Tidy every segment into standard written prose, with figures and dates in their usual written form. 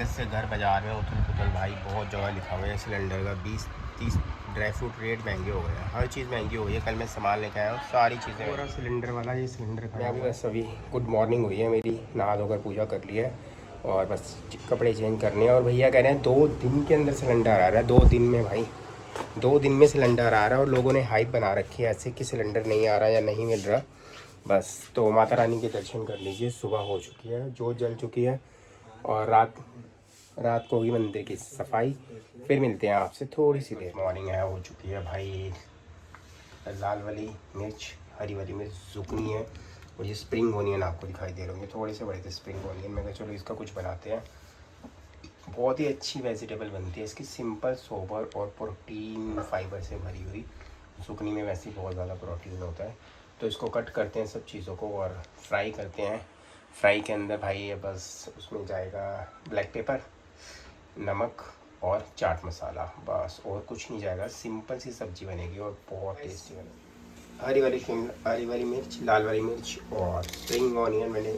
Palace से घर बाजार में उथल पुथल भाई बहुत जगह लिखा हुआ है सिलेंडर का 20-30 ड्राई फ्रूट रेट महंगे हो गए हैं, हर चीज़ महंगी हो गई है। कल मैं सामान लेके आया हूँ सारी चीज़ें। पूरा सिलेंडर वाला ये सिलेंडर खड़ा है। बस अभी गुड मॉर्निंग हुई है मेरी, नहा धोकर पूजा कर ली है और बस कपड़े चेंज करने हैं। और भैया कह रहे हैं 2 दिन के अंदर सिलेंडर आ रहा है। 2 दिन में भाई, 2 दिन में सिलेंडर आ रहा है। और लोगों ने हाइप बना रखी है ऐसे कि सिलेंडर नहीं आ रहा या नहीं मिल रहा। बस तो माता रानी के दर्शन कर लीजिए। सुबह हो चुकी है, जोत जल चुकी है और रात को होगी मंदिर की सफाई। फिर मिलते हैं आपसे थोड़ी सी देर। मॉर्निंग है, हो चुकी है भाई। लाल वाली मिर्च, हरी वाली मिर्च, जुकनी है और ये स्प्रिंग ओनियन आपको दिखाई दे रहे होंगे, थोड़े से बड़े थे स्प्रिंग ओनियन। मैं कहा चलो इसका कुछ बनाते हैं। बहुत ही अच्छी वेजिटेबल बनती है इसकी, सिंपल सोबर और प्रोटीन फाइबर से भरी हुई। जुकनी में वैसे ही बहुत ज़्यादा प्रोटीन होता है। तो इसको कट करते हैं सब चीज़ों को और फ्राई करते हैं। फ्राई के अंदर भाई ये बस उसमें जाएगा ब्लैक पेपर, नमक और चाट मसाला, बस और कुछ नहीं जाएगा। सिंपल सी सब्ज़ी बनेगी और बहुत टेस्टी बनेगी। हरी वाली मिर्च, लाल वाली मिर्च और स्प्रिंग ऑनियन मैंने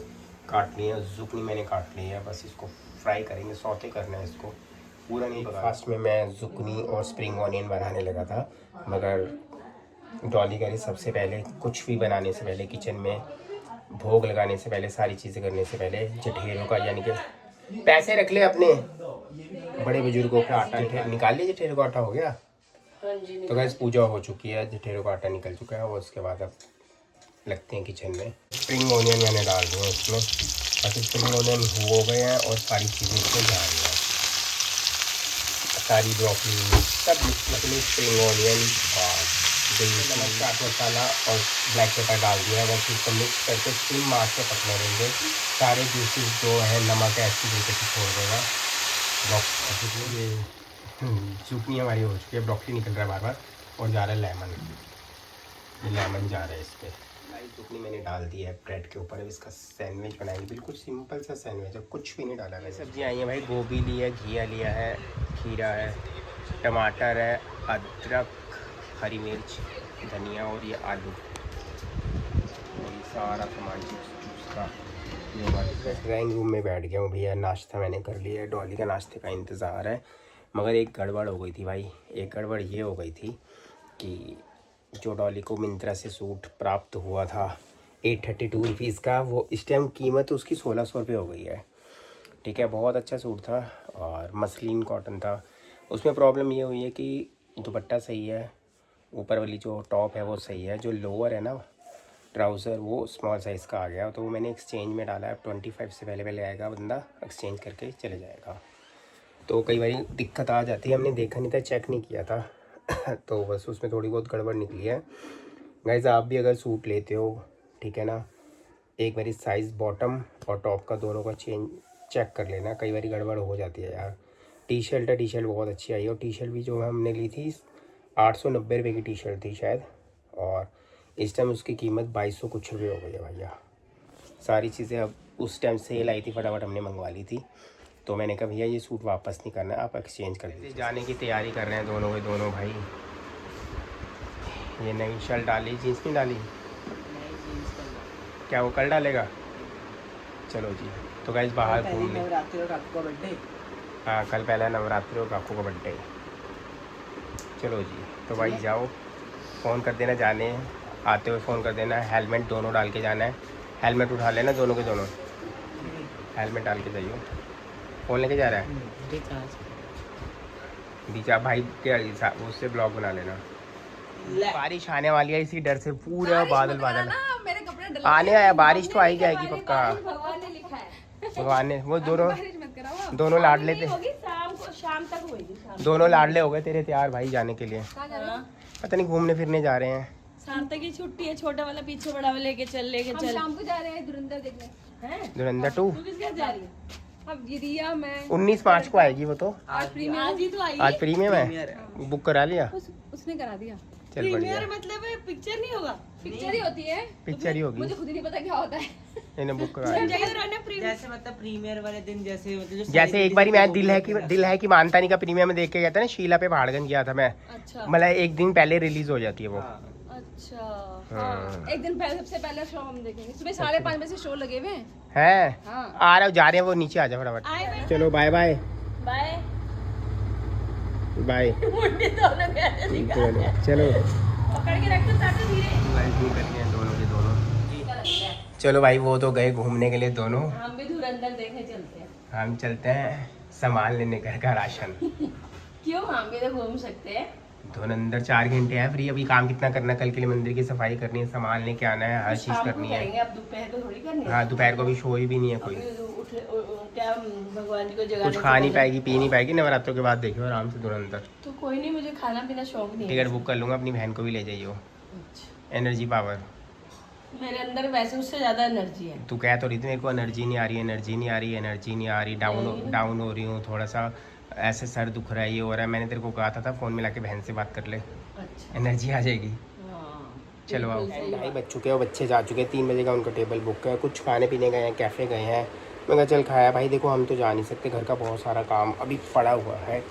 काट लिया, जुकनी मैंने काट ली है। बस इसको फ्राई करेंगे, सौते करना है इसको, पूरा नहीं पका। फास्ट में मैं जुकनी और स्प्रिंग ऑनियन बनाने लगा था, मगर डॉली करी सबसे पहले कुछ भी बनाने से पहले, किचन में भोग लगाने से पहले, सारी चीज़ें करने से पहले जठेरों का, यानी कि पैसे रख ले अपने बड़े बुजुर्गों का आटा निकाल लिया। जठेरों का आटा हो गया तो गैस पूजा हो चुकी है, जठेरों का आटा निकल चुका है। और उसके बाद अब लगते हैं किचन में। स्प्रिंग ऑनियन मैंने डाल दिया उसमें, बस स्प्रिंग ऑनियन हो गए हैं और सारी चीज़ें इसमें जा रही हैं। सारी ब्रोकली सब मतलब स्प्रिंग ऑनियन और चाट मसाला और ब्लैक पेपर डाल दिया है। बस इसको मिक्स करके स्टीम मार के पकने देंगे। सारे जूसेस जो है नमक ऐसी तरीके से छोड़ देगा। ये जुकनी हमारी हो चुकी है, ब्रोकली निकल रहा है बार बार और जा रहा है लेमन। ये लेमन जा रहा है इस पर। जुकनी मैंने डाल दी है ब्रेड के ऊपर। अब इसका सैंडविच बनाएंगे, बिल्कुल सिंपल सा सैंडविच है, कुछ भी नहीं डाला है। सब्जियाँ आई हैं भाई, गोभी ली है, घिया लिया है, खीरा है, टमाटर है, अदरक, हरी मिर्च, धनिया और ये आलू और ये सारा सामान चिप्स का। ड्राइंग रूम में बैठ गया हूँ भैया, नाश्ता मैंने कर लिया है, डॉली का नाश्ते का इंतज़ार है। मगर एक गड़बड़ हो गई थी भाई। एक गड़बड़ ये हो गई थी कि जो डॉली को मिंत्रा से सूट प्राप्त हुआ था 832 रुपीज़ का, वो इस टाइम कीमत उसकी 1600 रुपये हो गई है। ठीक है, बहुत अच्छा सूट था और मसलिन कॉटन था। उसमें प्रॉब्लम ये हुई है कि दुपट्टा सही है, ऊपर वाली जो टॉप है वो सही है, जो लोअर है ना ट्राउज़र वो स्मॉल साइज़ का आ गया। तो वो मैंने एक्सचेंज में डाला है। 25 से पहले आएगा बंदा, एक्सचेंज करके चले जाएगा। तो कई बार दिक्कत आ जाती है, हमने देखा नहीं था, चेक नहीं किया था तो बस उसमें थोड़ी बहुत गड़बड़ निकली है। गाइस आप भी अगर सूट लेते हो, ठीक है ना, एक बारी साइज़ बॉटम और टॉप का दोनों का चेक कर लेना, कई बार गड़बड़ हो जाती है यार। टी शर्ट बहुत अच्छी आई और टी शर्ट भी जो हमने ली थी 890 रुपये की टी शर्ट थी शायद, और इस टाइम उसकी कीमत 2200 कुछ रुपये हो गई है भैया। सारी चीज़ें अब उस टाइम सेल आई थी, फटाफट हमने मंगवा ली थी। तो मैंने कहा भैया ये सूट वापस नहीं करना है, आप एक्सचेंज कर दीजिए। जाने की तैयारी कर रहे हैं दोनों के दोनों भाई। ये नई शर्ट डाली, जीन्स नहीं डाली, क्या वो कल डालेगा? चलो जी, तो गाइस बाहर घूमने। हाँ कल पहला नवरात्रि और काकू का बर्थडे। चलो जी, तो भाई जाओ, फ़ोन कर देना, जाने आते हुए फ़ोन कर देना। हेलमेट दोनों डाल के जाना है, हेलमेट उठा लेना दोनों के दोनों, हेलमेट डाल के जाइए। फ़ोन लेके जा रहा है बीचा भाई के, उससे ब्लॉग बना लेना। बारिश आने वाली है, इसी डर से पूरा बादल आने आया। बारिश तो आई जाएगी पक्का, भगवान ने। वो दोनों लाडले थे, दोनों लाडले हो गए तेरे तैयार भाई जाने के लिए। पता नहीं घूमने फिरने जा रहे हैं। सार्थक की छुट्टी है, छोटा वाला पीछे, बड़ा वाला लेके चल। शाम को जा रहे हैं धुरंधर देखने। धुरंधर 2 किसके साथ जा रही है? अब रिया मैं 19 मार्च को आएगी वो तो। आज ही तो आई। आज प्रीमियम है, बुक करा लिया। उसने करा दिया। चल बढ़िया, मतलब पिक्चर नहीं होगा, पिक्चर ही होती है, पिक्चर ही होगी। मुझे खुद ही नहीं पता क्या होता है। इन्हें बुक करा लिया। जैसे मतलब प्रीमियर वाले दिन, जैसे एक बारी मैं दिल है कि मानतानी का प्रीमियम में देख के गया था ना, शीला पे पहाड़गंज गया था मैं। अच्छा, मतलब एक दिन पहले रिलीज हो जाती है वो। अच्छा हाँ एक दिन पहले, सबसे पहला शो हम देखेंगे सुबह 5:30 बजे शो लगे हुए हैं। है हाँ आ रहे हो, जा रहे हैं वो नीचे आ जाओ फटाफट। आए भाई चलो बाय बाय बाय बाय। मुंडी दोनों कैसे दिखा चलो पकड़ के रख दो ताकि धीरे दोनों के दोनों। चलो भाई वो तो गए घूमने के लिए दोनों, हम भी धुरंधर देखने चलते हैं। हम चलते हैं सामान लेने घर का राशन। क्यों हम भी तो घूम सकते हैं। धुरंधर 4 घंटे है फ्री, अभी काम कितना करना है, कल के लिए मंदिर की सफाई करनी है, सामान लेके आना है, हर चीज शाम को करनी है। करेंगे, अब दोपहर को थोड़ी करनी है। हाँ दोपहर को भी शो ही भी नहीं है कोई, क्या भगवान जी को जगाने कुछ से खा नहीं पहले। पाएगी पी नहीं पाएगी, नवरात्रों के बाद देखियो आराम से धुरंधर। तो कोई नहीं, मुझे खाना पीना शौक नहीं है। टिकट बुक कर लूंगा, अपनी बहन को भी ले जाइयो। अच्छा। Energy power. मेरे अंदर वैसे उससे ज्यादा एनर्जी है। तू कह तो रही थी मेरे को एनर्जी नहीं आ रही, एनर्जी नहीं आ रही, एनर्जी नहीं आ रही, डाउन हो रही हूँ, थोड़ा सा ऐसे सर दुख रहा है, ये हो रहा है। मैंने तेरे को कहा था फ़ोन मिला के बहन से बात कर ले, अच्छा एनर्जी आ जाएगी। हाँ, चलो आओ। बिल्कुल सही भाई बात। बच चुके हैं, बच्चे जा चुके हैं, 3 बजे का उनका टेबल बुक है, कुछ खाने पीने गए हैं, कैफ़े गए हैं। मैं कहा चल खाया भाई, देखो हम तो जा नहीं सकते, घर का बहुत सारा काम अभी पड़ा हुआ है।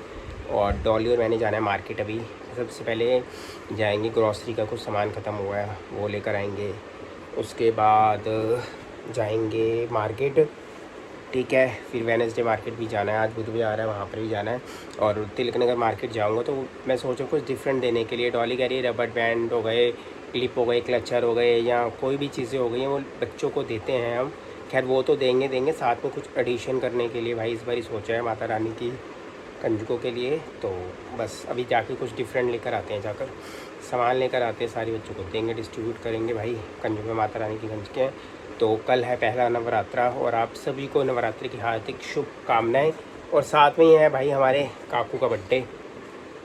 और डॉली और मैंने जाना है मार्केट अभी। सबसे पहले जाएंगे, ग्रॉसरी का कुछ सामान ख़त्म हुआ है वो लेकर आएंगे, उसके बाद जाएंगे मार्केट, ठीक है। फिर वेडनेसडे मार्केट भी जाना है, आज बुधवार है, वहाँ पर भी जाना है। और तिलक नगर मार्केट जाऊँगा तो मैं सोचा कुछ डिफरेंट देने के लिए। डॉली कह रही है रबड़ बैंड हो गए, क्लिप हो गए, क्लचर हो गए, या कोई भी चीज़ें हो गई हैं वो बच्चों को देते हैं हम। खैर वो तो देंगे, साथ में कुछ एडिशन करने के लिए भाई इस बार ही सोचा है माता रानी की कंजकों के लिए। तो बस अभी जाके कुछ डिफरेंट लेकर आते हैं, जाकर सामान लेकर आते हैं, सारे बच्चों को देंगे, डिस्ट्रीब्यूट करेंगे भाई। कंजक में माता रानी की कंजकें हैं। तो कल है पहला नवरात्रा और आप सभी को नवरात्रि की हार्दिक शुभकामनाएं। और साथ में ही है भाई हमारे काकू का बर्थडे।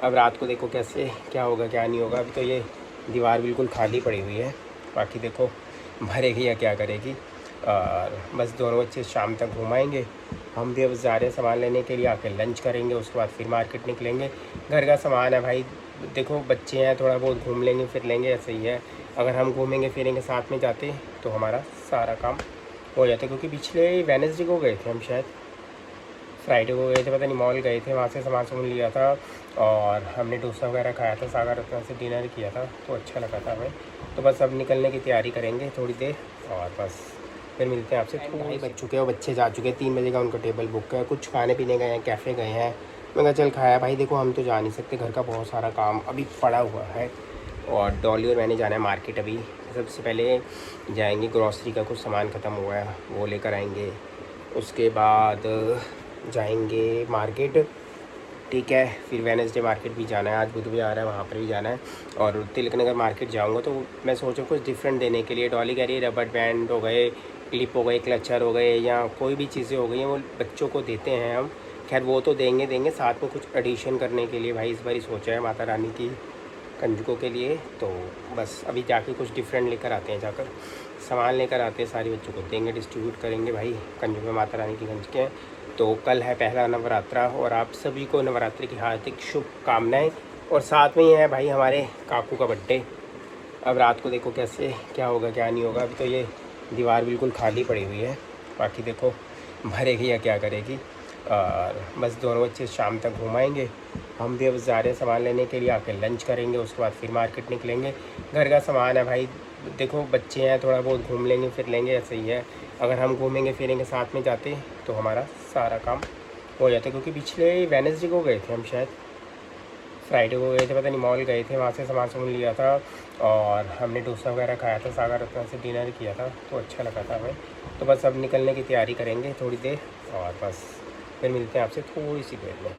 अब रात को देखो कैसे क्या होगा क्या नहीं होगा। अभी तो ये दीवार बिल्कुल खाली पड़ी हुई है, बाकी देखो भरेगी या क्या करेगी। और बस दोनों बच्चे शाम तक घुमाएंगे, हम भी अब जा रहे हैं सामान लेने के लिए, आके लंच करेंगे, उसके बाद फिर मार्केट निकलेंगे। घर का सामान है भाई, देखो बच्चे हैं, थोड़ा बहुत घूम लेंगे फिर लेंगे, ऐसे ही है। अगर हम घूमेंगे फिरेंगे साथ में जाते तो हमारा सारा काम हो जाता, क्योंकि पिछले वेडनेसडे को गए थे हम, शायद फ्राइडे को गए थे, पता नहीं, मॉल गए थे, वहाँ से सामान लिया था और हमने डोसा वगैरह खाया था, सागर रत्ना से डिनर किया था, तो अच्छा लगा था हमें। तो बस अब निकलने की तैयारी करेंगे थोड़ी देर और बस फिर मिलते हैं आपसे। भाई बच चुके हैं, बच्चे जा चुके हैं, 3 बजे का उनका टेबल बुक है, कुछ खाने पीने गए हैं, कैफ़े गए हैं। मैं कहा चल खाया भाई, देखो हम तो जा नहीं सकते, घर का बहुत सारा काम अभी पड़ा हुआ है। और डॉली और मैंने जाना है मार्केट अभी। सबसे पहले जाएंगे, ग्रॉसरी का कुछ सामान ख़त्म हुआ है वो लेकर आएंगे, उसके बाद जाएंगे मार्केट, ठीक है। फिर वेडनेसडे मार्केट भी जाना है, आज बुधवार है, वहाँ पर भी जाना है। और तिलक नगर मार्केट जाऊँगा तो मैं सोचा कुछ डिफरेंट देने के लिए। डॉली कह रही है रबड़ बैंड हो गए, क्लिप हो गए, क्लचर हो गए, या कोई भी चीज़ें हो गई हैं वो बच्चों को देते हैं हम। खैर वो तो देंगे, साथ में कुछ एडिशन करने के लिए भाई इस बार ही सोचा है माता रानी की कंजकों के लिए। तो बस अभी जाके कुछ डिफरेंट लेकर आते हैं, जाकर सामान लेकर आते हैं, सारे बच्चों को देंगे, डिस्ट्रीब्यूट करेंगे भाई। कंजक में माता रानी की कंजकें हैं। तो कल है पहला नवरात्रा और आप सभी को नवरात्रि की हार्दिक शुभकामनाएं। और साथ में ही है भाई हमारे काकू का बर्थडे। अब रात को देखो कैसे क्या होगा क्या नहीं होगा। अभी तो ये दीवार बिल्कुल खाली पड़ी हुई है, बाकी देखो भरेगी या क्या करेगी। और बस दोनों बच्चे शाम तक घुमाएंगे, हम भी अब जा रहे हैं सामान लेने के लिए, आके लंच करेंगे, उसके बाद फिर मार्केट निकलेंगे। घर का सामान है भाई, देखो बच्चे हैं, थोड़ा बहुत घूम लेंगे फिर लेंगे, ऐसे ही है। अगर हम घूमेंगे फिरेंगे साथ में जाते तो हमारा सारा काम हो जाता, क्योंकि पिछले वेडनेसडे को गए थे हम, शायद फ्राइडे को गए थे, पता नहीं, मॉल गए थे, वहाँ से सामान लिया था और हमने डोसा वगैरह खाया था, सागर रत्ना से डिनर किया था, तो अच्छा लगा था हमें। तो बस अब निकलने की तैयारी करेंगे थोड़ी देर और बस फिर मिलते हैं आपसे थोड़ी सी देर में।